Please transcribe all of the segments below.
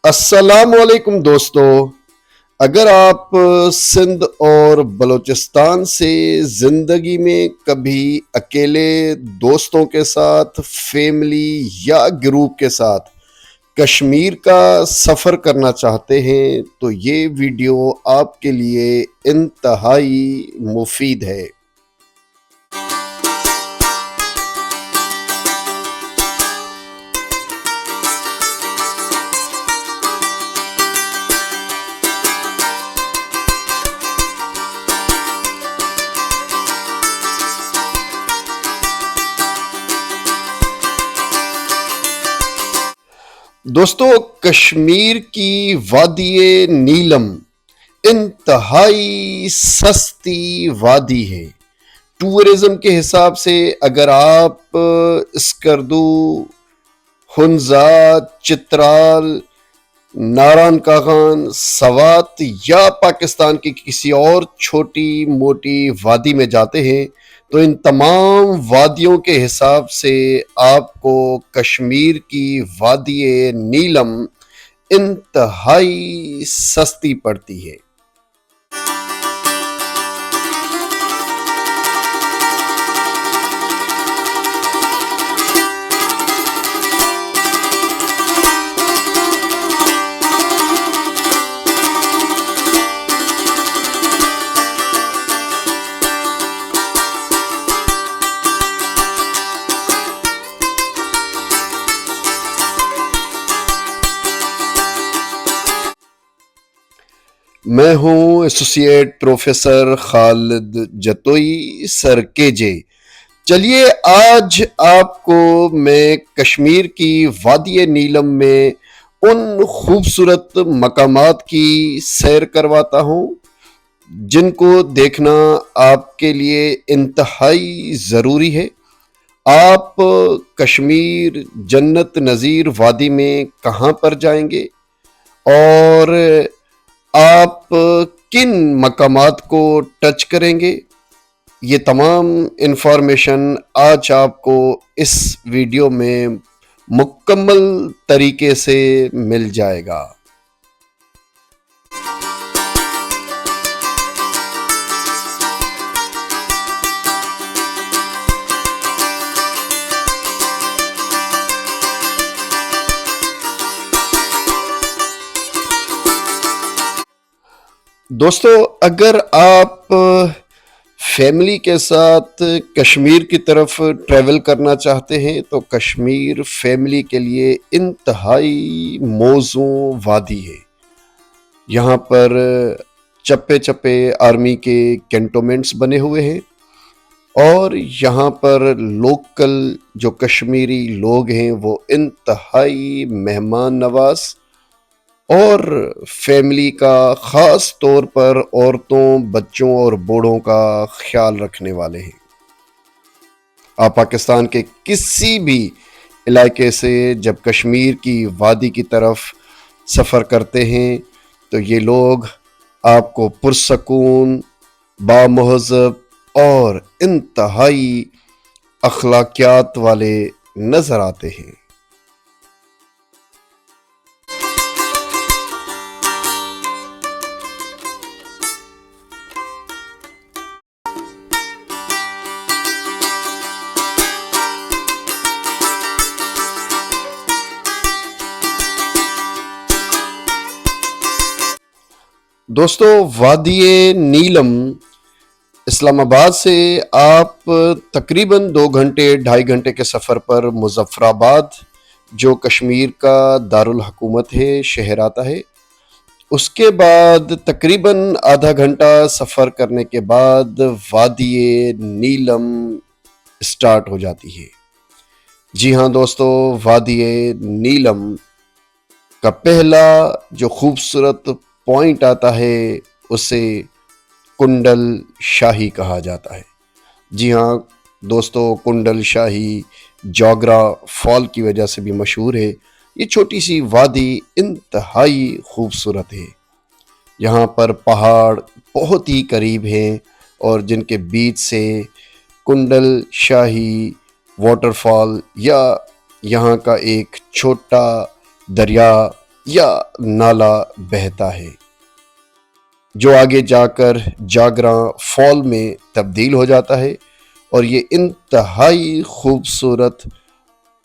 السلام علیکم دوستو. اگر آپ سندھ اور بلوچستان سے زندگی میں کبھی اکیلے، دوستوں کے ساتھ، فیملی یا گروپ کے ساتھ کشمیر کا سفر کرنا چاہتے ہیں تو یہ ویڈیو آپ کے لیے انتہائی مفید ہے. دوستو، کشمیر کی وادی نیلم انتہائی سستی وادی ہے. ٹورزم کے حساب سے اگر آپ اسکردو، ہنزا، چترال، ناران کاغان، سوات یا پاکستان کی کسی اور چھوٹی موٹی وادی میں جاتے ہیں تو ان تمام وادیوں کے حساب سے آپ کو کشمیر کی وادی نیلم انتہائی سستی پڑتی ہے. میں ہوں ایسوسیٹ پروفیسر خالد جتوئی سر کے جے. چلیے آج آپ کو میں کشمیر کی وادی نیلم میں ان خوبصورت مقامات کی سیر کرواتا ہوں جن کو دیکھنا آپ کے لیے انتہائی ضروری ہے. آپ کشمیر جنت نظیر وادی میں کہاں پر جائیں گے اور آپ کن مقامات کو ٹچ کریں گے، یہ تمام انفارمیشن آج آپ کو اس ویڈیو میں مکمل طریقے سے مل جائے گا. دوستو، اگر آپ فیملی کے ساتھ کشمیر کی طرف ٹریول کرنا چاہتے ہیں تو کشمیر فیملی کے لیے انتہائی موزوں وادی ہے. یہاں پر چپے چپے آرمی کے کینٹونمنٹس بنے ہوئے ہیں اور یہاں پر لوکل جو کشمیری لوگ ہیں وہ انتہائی مہمان نواز اور فیملی کا خاص طور پر عورتوں، بچوں اور بوڑھوں کا خیال رکھنے والے ہیں. آپ پاکستان کے کسی بھی علاقے سے جب کشمیر کی وادی کی طرف سفر کرتے ہیں تو یہ لوگ آپ کو پرسکون، بامہذب اور انتہائی اخلاقیات والے نظر آتے ہیں. دوستو، وادی نیلم اسلام آباد سے آپ تقریباً 2-2.5 گھنٹے کے سفر پر مظفر آباد جو کشمیر کا دارالحکومت ہے شہر آتا ہے. اس کے بعد تقریباً آدھا گھنٹہ سفر کرنے کے بعد وادی نیلم اسٹارٹ ہو جاتی ہے. جی ہاں دوستو، وادی نیلم کا پہلا جو خوبصورت پوائنٹ آتا ہے اسے کنڈل شاہی کہا جاتا ہے. جی ہاں دوستو، کنڈل شاہی جاگرا فال کی وجہ سے بھی مشہور ہے. یہ چھوٹی سی وادی انتہائی خوبصورت ہے. یہاں پر پہاڑ بہت ہی قریب ہیں اور جن کے بیچ سے کنڈل شاہی واٹر فال یا یہاں کا ایک چھوٹا دریا یا نالا بہتا ہے جو آگے جا کر جاگراں فال میں تبدیل ہو جاتا ہے، اور یہ انتہائی خوبصورت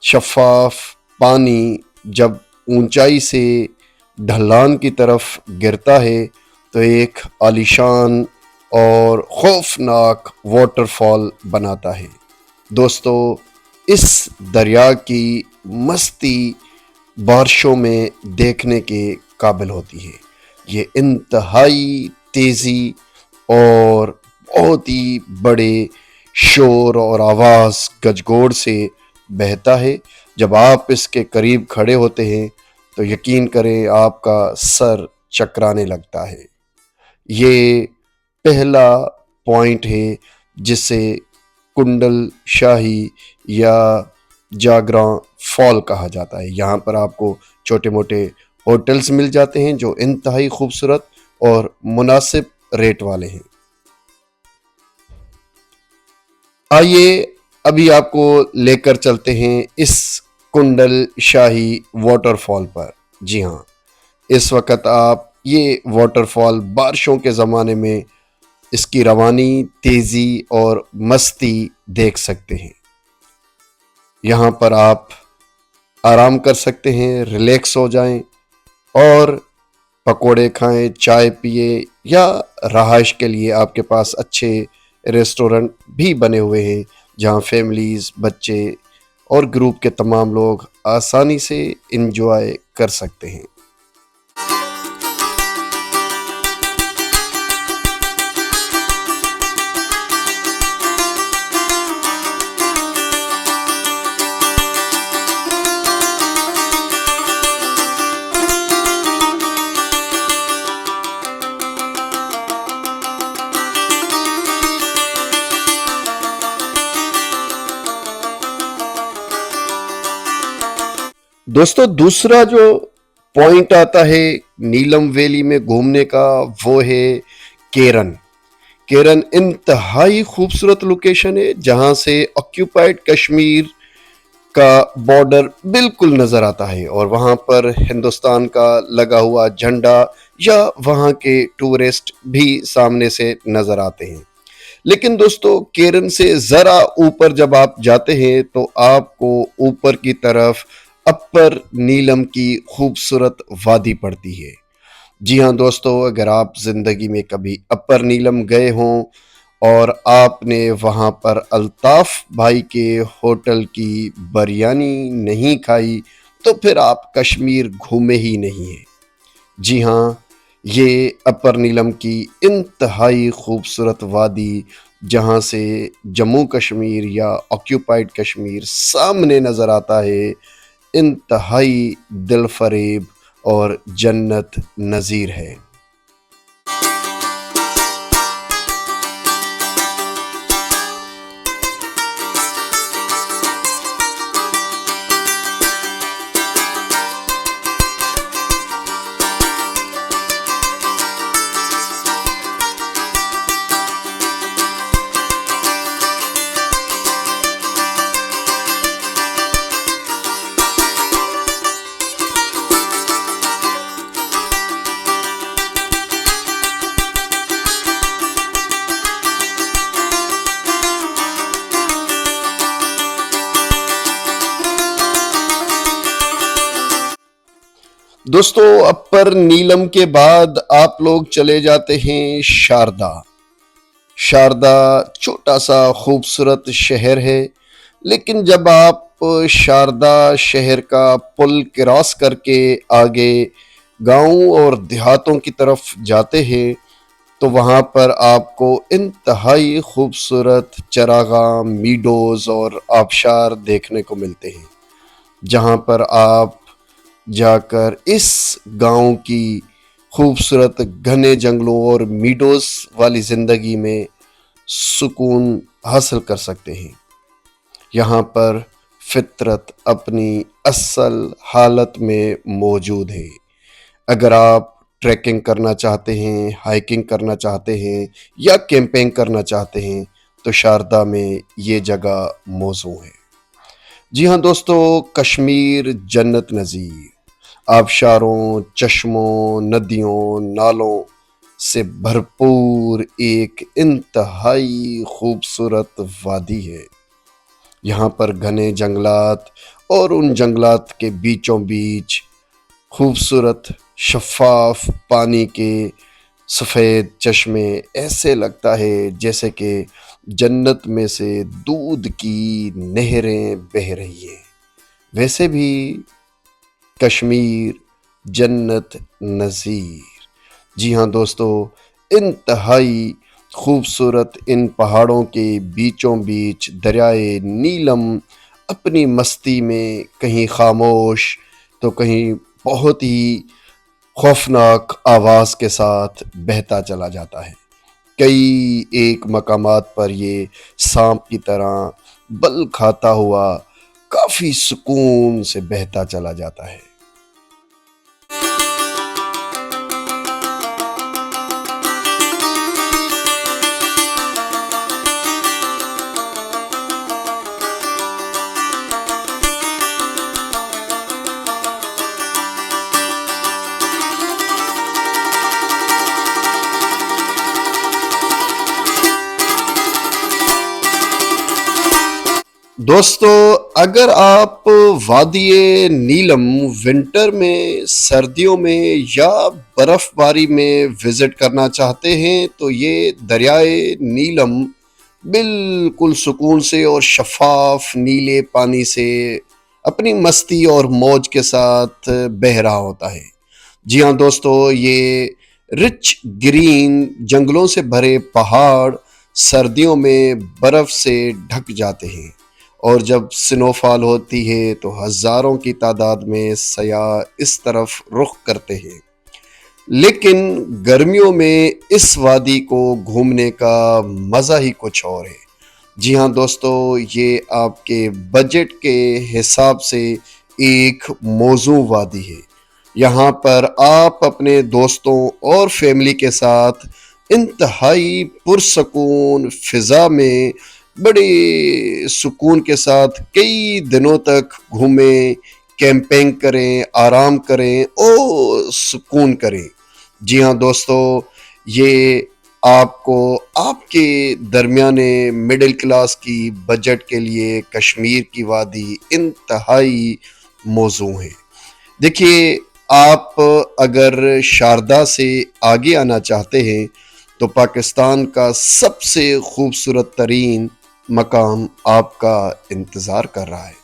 شفاف پانی جب اونچائی سے ڈھلان کی طرف گرتا ہے تو ایک عالیشان اور خوفناک واٹر فال بناتا ہے۔ دوستو، اس دریا کی مستی بارشوں میں دیکھنے کے قابل ہوتی ہے۔ یہ انتہائی تیزی اور بہت ہی بڑے شور اور آواز گجگوڑ سے بہتا ہے۔ جب آپ اس کے قریب کھڑے ہوتے ہیں تو یقین کریں آپ کا سر چکرانے لگتا ہے۔ یہ پہلا پوائنٹ ہے جسے کنڈل شاہی یا جاگراں فال کہا جاتا ہے۔ یہاں پر آپ کو چھوٹے موٹے ہوٹلز مل جاتے ہیں جو انتہائی خوبصورت اور مناسب ریٹ والے ہیں۔ آئیے ابھی آپ کو لے کر چلتے ہیں اس کنڈل شاہی واٹر فال پر۔ جی ہاں، اس وقت آپ یہ واٹر فال بارشوں کے زمانے میں اس کی روانی، تیزی اور مستی دیکھ سکتے ہیں۔ یہاں پر آپ آرام کر سکتے ہیں، ریلیکس ہو جائیں اور پکوڑے کھائیں، چائے پیے، یا رہائش کے لیے آپ کے پاس اچھے ریسٹورنٹ بھی بنے ہوئے ہیں جہاں فیملیز، بچے اور گروپ کے تمام لوگ آسانی سے انجوائے کر سکتے ہیں۔ دوستو، دوسرا جو پوائنٹ آتا ہے نیلم ویلی میں گھومنے کا وہ ہے کیرن۔ کیرن انتہائی خوبصورت لوکیشن ہے جہاں سے آکیوپائڈ کشمیر کا بارڈر بالکل نظر آتا ہے، اور وہاں پر ہندوستان کا لگا ہوا جھنڈا یا وہاں کے ٹورسٹ بھی سامنے سے نظر آتے ہیں۔ لیکن دوستو، کیرن سے ذرا اوپر جب آپ جاتے ہیں تو آپ کو اوپر کی طرف اپر نیلم کی خوبصورت وادی پڑتی ہے۔ جی ہاں دوستو، اگر آپ زندگی میں کبھی اپر نیلم گئے ہوں اور آپ نے وہاں پر الطاف بھائی کے ہوٹل کی بریانی نہیں کھائی تو پھر آپ کشمیر گھومے ہی نہیں ہیں۔ جی ہاں، یہ اپر نیلم کی انتہائی خوبصورت وادی جہاں سے جموں کشمیر یا آکیوپائڈ کشمیر سامنے نظر آتا ہے، انتہائی دل فریب اور جنت نظیر ہے۔ دوستو، اپر نیلم کے بعد آپ لوگ چلے جاتے ہیں شاردا۔ شاردا چھوٹا سا خوبصورت شہر ہے، لیکن جب آپ شاردا شہر کا پل کراس کر کے آگے گاؤں اور دیہاتوں کی طرف جاتے ہیں تو وہاں پر آپ کو انتہائی خوبصورت چراگاہ، میڈوز اور آبشار دیکھنے کو ملتے ہیں، جہاں پر آپ جا کر اس گاؤں کی خوبصورت گھنے جنگلوں اور میڈوز والی زندگی میں سکون حاصل کر سکتے ہیں۔ یہاں پر فطرت اپنی اصل حالت میں موجود ہے۔ اگر آپ ٹریکنگ کرنا چاہتے ہیں، ہائیکنگ کرنا چاہتے ہیں یا کیمپنگ کرنا چاہتے ہیں تو شاردا میں یہ جگہ موزوں ہے۔ جی ہاں دوستو، کشمیر جنت نظیر آبشاروں، چشموں، ندیوں، نالوں سے بھرپور ایک انتہائی خوبصورت وادی ہے۔ یہاں پر گھنے جنگلات اور ان جنگلات کے بیچوں بیچ خوبصورت شفاف پانی کے سفید چشمے، ایسے لگتا ہے جیسے کہ جنت میں سے دودھ کی نہریں بہہ رہی ہیں۔ ویسے بھی کشمیر جنت نظیر۔ جی ہاں دوستو، انتہائی خوبصورت ان پہاڑوں کے بیچوں بیچ دریائے نیلم اپنی مستی میں کہیں خاموش تو کہیں بہت ہی خوفناک آواز کے ساتھ بہتا چلا جاتا ہے۔ کئی ایک مقامات پر یہ سانپ کی طرح بل کھاتا ہوا کافی سکون سے بہتا چلا جاتا ہے۔ دوستو، اگر آپ وادی نیلم ونٹر میں، سردیوں میں یا برف باری میں وزٹ کرنا چاہتے ہیں تو یہ دریائے نیلم بالکل سکون سے اور شفاف نیلے پانی سے اپنی مستی اور موج کے ساتھ بہہ رہا ہوتا ہے۔ جی ہاں دوستو، یہ رچ گرین جنگلوں سے بھرے پہاڑ سردیوں میں برف سے ڈھک جاتے ہیں، اور جب سنو فال ہوتی ہے تو ہزاروں کی تعداد میں سیاح اس طرف رخ کرتے ہیں۔ لیکن گرمیوں میں اس وادی کو گھومنے کا مزہ ہی کچھ اور ہے۔ جی ہاں دوستو، یہ آپ کے بجٹ کے حساب سے ایک موزوں وادی ہے۔ یہاں پر آپ اپنے دوستوں اور فیملی کے ساتھ انتہائی پرسکون فضا میں بڑے سکون کے ساتھ کئی دنوں تک گھومیں، کیمپنگ کریں، آرام کریں اور سکون کریں۔ جی ہاں دوستو، یہ آپ کو آپ کے درمیانے مڈل کلاس کی بجٹ کے لیے کشمیر کی وادی انتہائی موزوں ہے۔ دیکھیے، آپ اگر شاردا سے آگے آنا چاہتے ہیں تو پاکستان کا سب سے خوبصورت ترین مقام آپ کا انتظار کر رہا ہے۔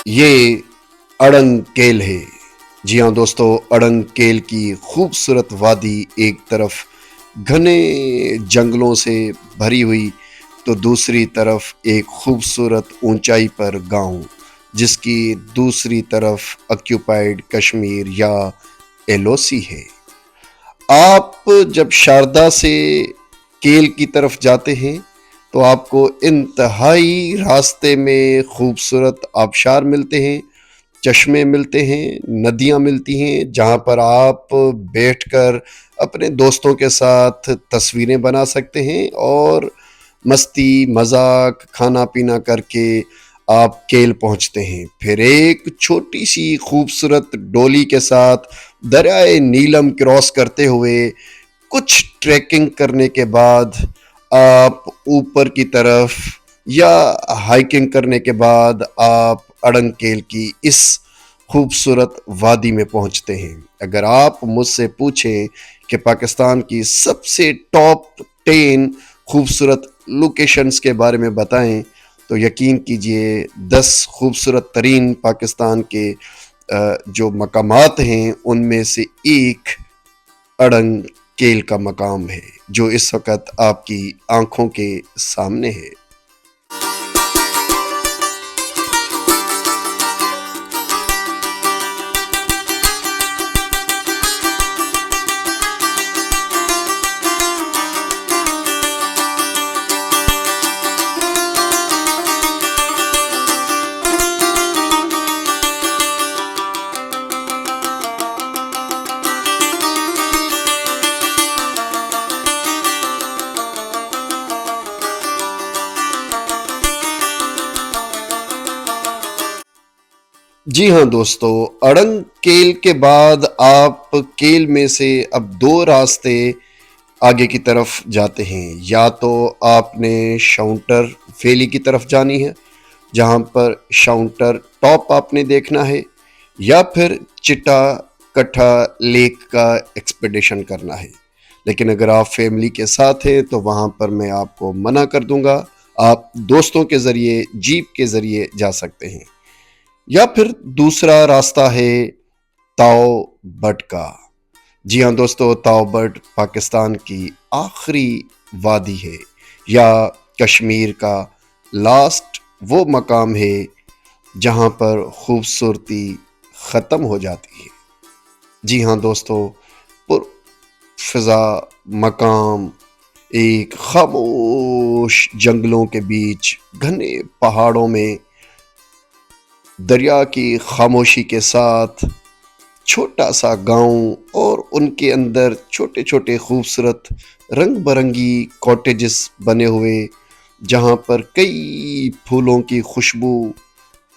یہ اڑنگ کیل ہے۔ جی ہاں دوستو، اڑنگ کیل کی خوبصورت وادی ایک طرف گھنے جنگلوں سے بھری ہوئی تو دوسری طرف ایک خوبصورت اونچائی پر گاؤں، جس کی دوسری طرف آکیوپائڈ کشمیر یا LOC ہے۔ آپ جب شاردا سے کیل کی طرف جاتے ہیں تو آپ کو انتہائی راستے میں خوبصورت آبشار ملتے ہیں، چشمے ملتے ہیں، ندیاں ملتی ہیں، جہاں پر آپ بیٹھ کر اپنے دوستوں کے ساتھ تصویریں بنا سکتے ہیں اور مستی مذاق کھانا پینا کر کے آپ کیل پہنچتے ہیں۔ پھر ایک چھوٹی سی خوبصورت ڈولی کے ساتھ دریائے نیلم کراس کرتے ہوئے کچھ ٹریکنگ کرنے کے بعد آپ اوپر کی طرف یا ہائکنگ کرنے کے بعد آپ اڑنگ کیل کی اس خوبصورت وادی میں پہنچتے ہیں۔ اگر آپ مجھ سے پوچھیں کہ پاکستان کی سب سے ٹاپ 10 خوبصورت لوکیشنز کے بارے میں بتائیں تو یقین کیجئے 10 خوبصورت ترین پاکستان کے جو مقامات ہیں ان میں سے ایک اڑنگ کیل کا مقام ہے، جو اس وقت آپ کی آنکھوں کے سامنے ہے۔ جی ہاں دوستو، اڑنگ کیل کے بعد آپ کیل میں سے اب دو راستے آگے کی طرف جاتے ہیں۔ یا تو آپ نے شاؤنٹر ویلی کی طرف جانی ہے، جہاں پر شاؤنٹر ٹاپ آپ نے دیکھنا ہے، یا پھر چٹا کٹھا لیک کا ایکسپیڈیشن کرنا ہے۔ لیکن اگر آپ فیملی کے ساتھ ہیں تو وہاں پر میں آپ کو منع کر دوں گا، آپ دوستوں کے ذریعے جیپ کے ذریعے جا سکتے ہیں۔ یا پھر دوسرا راستہ ہے تاؤ بٹ کا۔ جی ہاں دوستو، تاؤ بٹ پاکستان کی آخری وادی ہے، یا کشمیر کا لاسٹ وہ مقام ہے جہاں پر خوبصورتی ختم ہو جاتی ہے۔ جی ہاں دوستو، پر فضا مقام، ایک خاموش جنگلوں کے بیچ، گھنے پہاڑوں میں، دریا کی خاموشی کے ساتھ چھوٹا سا گاؤں، اور ان کے اندر چھوٹے چھوٹے خوبصورت رنگ برنگی کاٹیجز بنے ہوئے، جہاں پر کئی پھولوں کی خوشبو،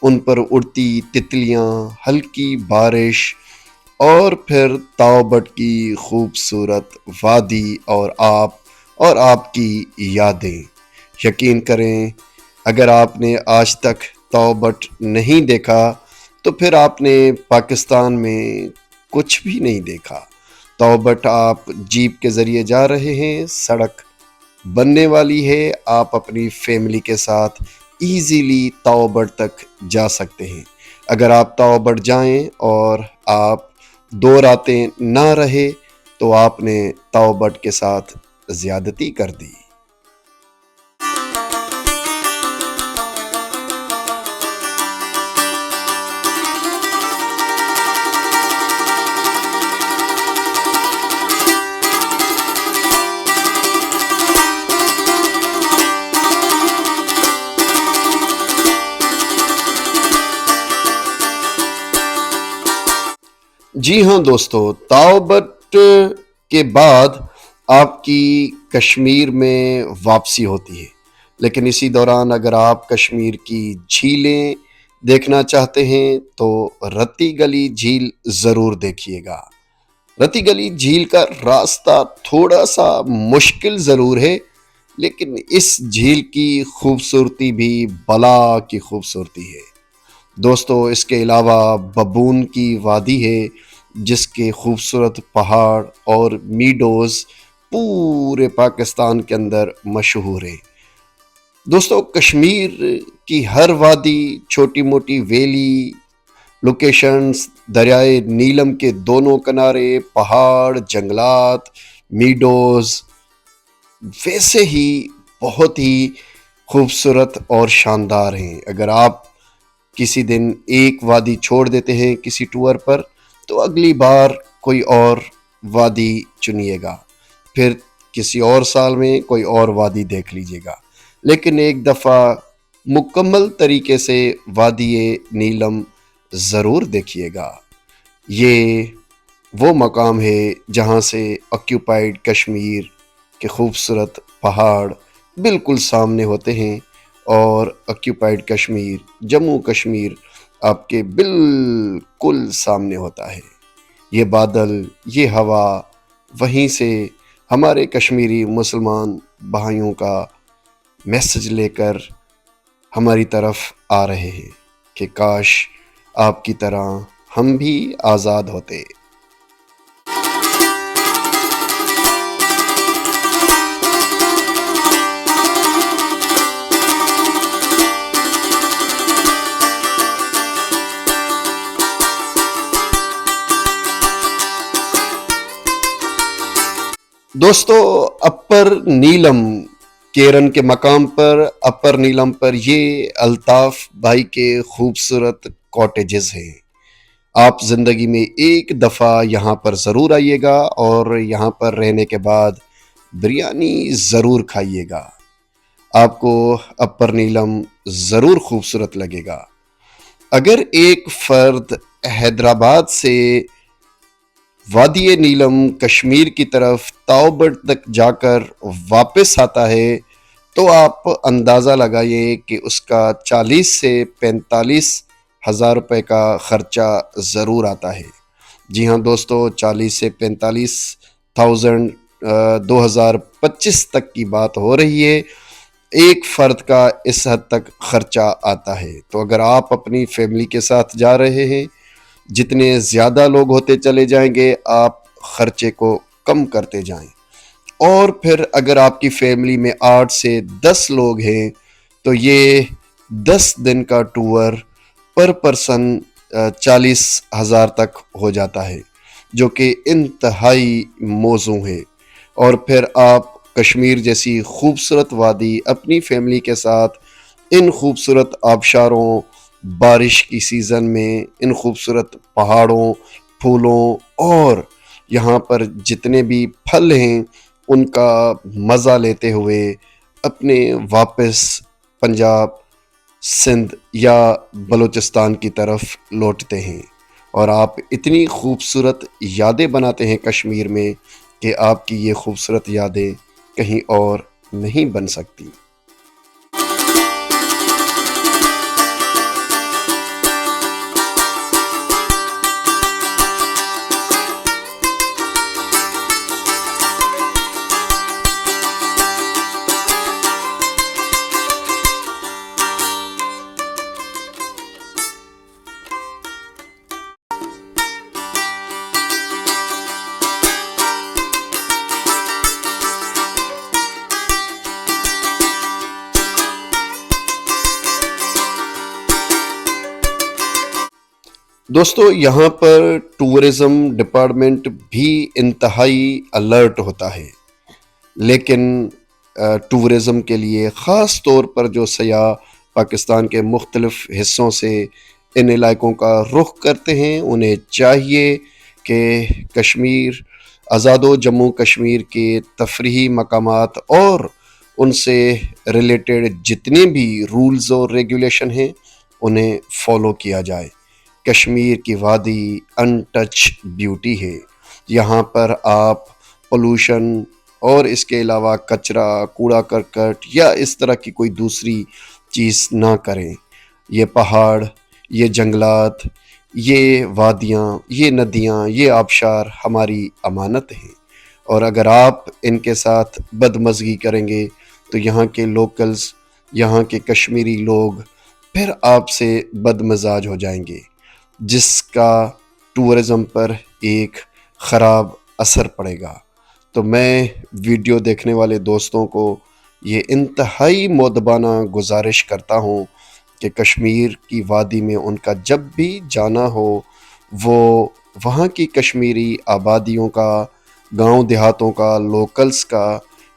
ان پر اڑتی تتلیاں، ہلکی بارش، اور پھر تاؤ بٹ کی خوبصورت وادی اور آپ کی یادیں۔ یقین کریں، اگر آپ نے آج تک تاؤ بٹ نہیں دیکھا تو پھر آپ نے پاکستان میں کچھ بھی نہیں دیکھا۔ تاؤ بٹ آپ جیپ کے ذریعے جا رہے ہیں، سڑک بننے والی ہے، آپ اپنی فیملی کے ساتھ ایزیلی تاؤ بٹ تک جا سکتے ہیں۔ اگر آپ تاؤ بٹ جائیں اور آپ دو راتیں نہ رہے تو آپ نے تاؤ بٹ کے ساتھ زیادتی کر دی۔ جی ہاں دوستو، تاؤ بٹ کے بعد آپ کی کشمیر میں واپسی ہوتی ہے، لیکن اسی دوران اگر آپ کشمیر کی جھیلیں دیکھنا چاہتے ہیں تو رتی گلی جھیل ضرور دیکھیے گا۔ رتی گلی جھیل کا راستہ تھوڑا سا مشکل ضرور ہے، لیکن اس جھیل کی خوبصورتی بھی بلا کی خوبصورتی ہے۔ دوستو، اس کے علاوہ ببون کی وادی ہے، جس کے خوبصورت پہاڑ اور میڈوز پورے پاکستان کے اندر مشہور ہیں۔ دوستو، کشمیر کی ہر وادی، چھوٹی موٹی ویلی لوکیشنز، دریائے نیلم کے دونوں کنارے، پہاڑ، جنگلات، میڈوز، ویسے ہی بہت ہی خوبصورت اور شاندار ہیں۔ اگر آپ کسی دن ایک وادی چھوڑ دیتے ہیں کسی ٹور پر، تو اگلی بار کوئی اور وادی چنیے گا، پھر کسی اور سال میں کوئی اور وادی دیکھ لیجیے گا، لیکن ایک دفعہ مکمل طریقے سے وادی نیلم ضرور دیکھیے گا۔ یہ وہ مقام ہے جہاں سے آکیوپائڈ کشمیر کے خوبصورت پہاڑ بالکل سامنے ہوتے ہیں، اور آکیوپائڈ کشمیر، جموں کشمیر آپ کے بالکل سامنے ہوتا ہے۔ یہ بادل، یہ ہوا، وہیں سے ہمارے کشمیری مسلمان بھائیوں کا میسج لے کر ہماری طرف آ رہے ہیں کہ کاش آپ کی طرح ہم بھی آزاد ہوتے۔ دوستو، اپر نیلم کیرن کے مقام پر، اپر نیلم پر یہ الطاف بھائی کے خوبصورت کاٹیجز ہیں۔ آپ زندگی میں ایک دفعہ یہاں پر ضرور آئیے گا، اور یہاں پر رہنے کے بعد بریانی ضرور کھائیے گا۔ آپ کو اپر نیلم ضرور خوبصورت لگے گا۔ اگر ایک فرد حیدرآباد سے وادی نیلم کشمیر کی طرف تاؤ بٹ تک جا کر واپس آتا ہے تو آپ اندازہ لگائیے کہ اس کا 40 سے 45 1000 روپے کا خرچہ ضرور آتا ہے۔ جی ہاں دوستو، 40 سے 45,000 2025 تک کی بات ہو رہی ہے، ایک فرد کا اس حد تک خرچہ آتا ہے۔ تو اگر آپ اپنی فیملی کے ساتھ جا رہے ہیں، جتنے زیادہ لوگ ہوتے چلے جائیں گے آپ خرچے کو کم کرتے جائیں، اور پھر اگر آپ کی فیملی میں 8 سے 10 لوگ ہیں تو یہ 10 دن کا ٹور پر پرسن 40,000 تک ہو جاتا ہے، جو کہ انتہائی موزوں ہے۔ اور پھر آپ کشمیر جیسی خوبصورت وادی اپنی فیملی کے ساتھ ان خوبصورت آبشاروں، بارش کی سیزن میں ان خوبصورت پہاڑوں، پھولوں اور یہاں پر جتنے بھی پھل ہیں ان کا مزہ لیتے ہوئے اپنے واپس پنجاب، سندھ یا بلوچستان کی طرف لوٹتے ہیں، اور آپ اتنی خوبصورت یادیں بناتے ہیں کشمیر میں کہ آپ کی یہ خوبصورت یادیں کہیں اور نہیں بن سکتی۔ دوستو، یہاں پر ٹورزم ڈپارٹمنٹ بھی انتہائی الرٹ ہوتا ہے، لیکن ٹورزم کے لیے خاص طور پر جو سیاح پاکستان کے مختلف حصوں سے ان علاقوں کا رخ کرتے ہیں انہیں چاہیے کہ کشمیر، آزاد و جموں کشمیر کے تفریحی مقامات اور ان سے ریلیٹڈ جتنے بھی رولز اور ریگولیشن ہیں انہیں فالو کیا جائے۔ کشمیر کی وادی ان ٹچ بیوٹی ہے، یہاں پر آپ پولوشن اور اس کے علاوہ کچرا، کوڑا کرکٹ یا اس طرح کی کوئی دوسری چیز نہ کریں۔ یہ پہاڑ، یہ جنگلات، یہ وادیاں، یہ ندیاں، یہ آبشار ہماری امانت ہیں، اور اگر آپ ان کے ساتھ بدمزگی کریں گے تو یہاں کے لوکلز، یہاں کے کشمیری لوگ پھر آپ سے بد مزاج ہو جائیں گے، جس کا ٹورزم پر ایک خراب اثر پڑے گا۔ تو میں ویڈیو دیکھنے والے دوستوں کو یہ انتہائی مؤدبانہ گزارش کرتا ہوں کہ کشمیر کی وادی میں ان کا جب بھی جانا ہو وہ وہاں کی کشمیری آبادیوں کا، گاؤں دیہاتوں کا، لوکلز کا،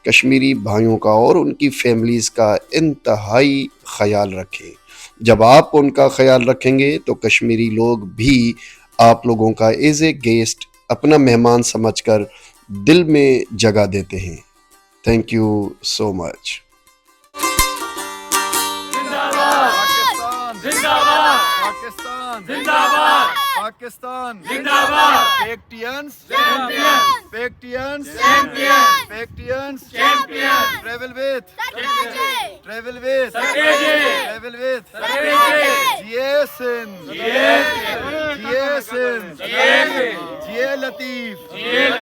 کشمیری بھائیوں کا اور ان کی فیملیز کا انتہائی خیال رکھیں۔ جب آپ ان کا خیال رکھیں گے تو کشمیری لوگ بھی آپ لوگوں کا ایز اے گیسٹ، اپنا مہمان سمجھ کر دل میں جگہ دیتے ہیں۔ Thank you so much. Pakistan زندہ باد، پاکستان زندہ باد، پیکٹینز چیمپئن، پیکٹینز چیمپئن، پیکٹینز champion, travel with travel with travel with G A Sindh, G A Sindh, G A Latif.